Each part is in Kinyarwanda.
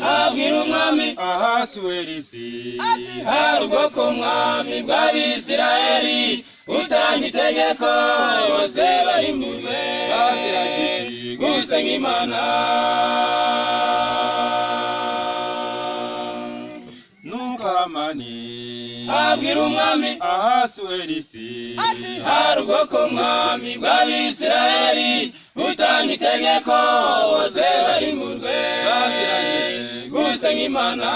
abwira umwami Ahasuwerusi ati hari ubwoko mwami bw'Abisirayeli utanga itegeko bose barimburwe baziragije gusenga Imana. nuko Hamani abwira umwami Ahasuwerusi ati hari ubwoko mwami bw'Abisirayeli utanga itegeko bose barimburwe baziragije gusenga Imana.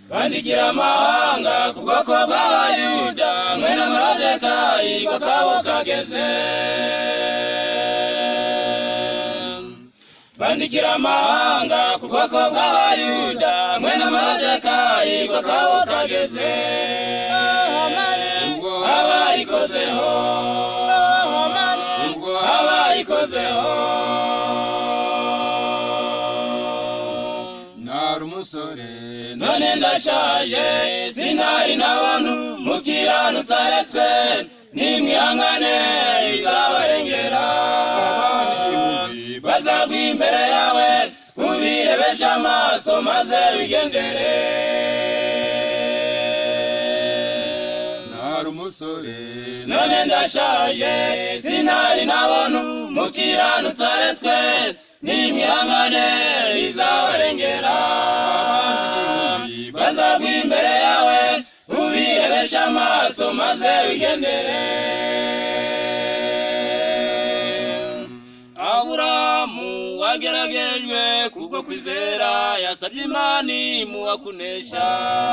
bandikira amahanga ku bwoko bw'Abayuda mwene Moridekayi ko kabo kageze. bandikira amahanga ku bwoko bw'Abayuda mwene Moridekayi ko kabo kageze. ubwo abayikozeho ubwo abayikozeho nari umusore none ndashaje sinari nabona umukiranutsi aretswe nimwihangane izabarengera. abazi igihumbi bazagwa imbere yawe ubirebeshe amaso maze wigendere. nari umusore none ndashaje sinari nabona umukiranutsi aretswe nimwihangane izabarengera. abazi igihumbi bazagwa imbere yawe ubirebeshe amaso maze wigendere. Aburahamu wageragejwe kubwo kwizera yasabye Imana imuha kunesha.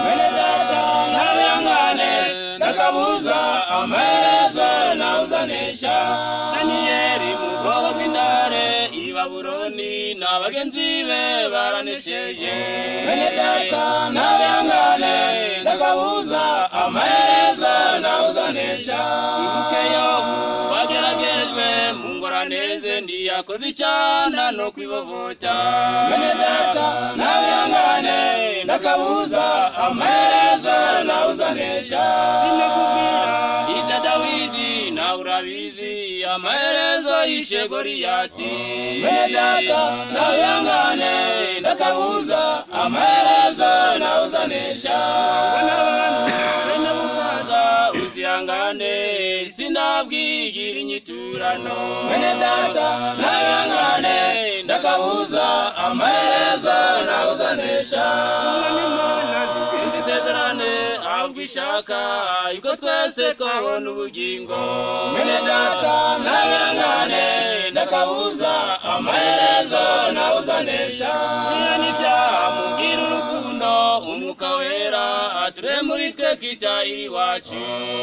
mwene data ntabihangane ndakabuza amaherezo nawe uzanesha. Daniyeli mu bwoba bw'intare i Babuloni n'abagenzi be baranesheje. mwene data ntabihangane ndakabuza amaherezo nawe uzanesha. ibuke Yobu wageragejwe mu ngorane ze ndiyakoze icana no kwibovota. mwene data ntabihangane ndakabuza amaherezo nawe uzanesha. sinakubwira ibya Dawidi nawe urabizi amaherezo yishe Goliyati. mwene data ntabihangane ndakabuza amaherezo nawe uzanesha. bene bukaza uzihangane sinabwigira inyiturano. mwene data ntabihangane ndakabuza amaherezo nawe uzanesha. isezerane ahubwo ishaka yuko twese twabona ubugingo. mwene data ntabihangane ndakabuza amaherezo nawe uzanesha. iyo n'ibyaha mubwira urukundo umwuka wera ature muri twe twitahira iwacu.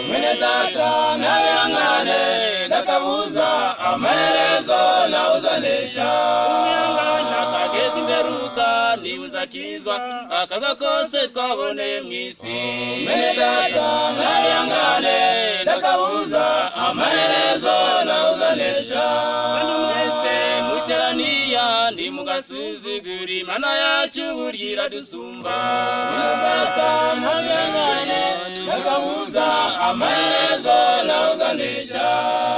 mwene data ntabihangane ndakabuza amaherezo nawe uzanesha. umwihangane akageza imperuka niba uzakizwa akaga kose twaboneye mu isi. mwene data ntabihangane ndakabuza amaherezo nawe uzanesha. bantu mwese muteraniya ntimugasuzugure Imana yacu burya iradusumba. mwese ntabihangane ndakabuza amaherezo nawe uzanesha.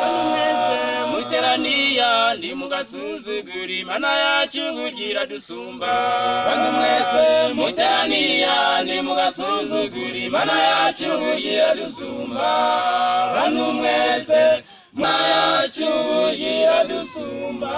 bantu mwese muteraniya ntimugasuzugure Imana yacu burya iradusumba. bantu mwese muteraniya ntimugasuzugure Imana yacu burya iradusumba. bantu mwese Imana yacu burya iradusumba.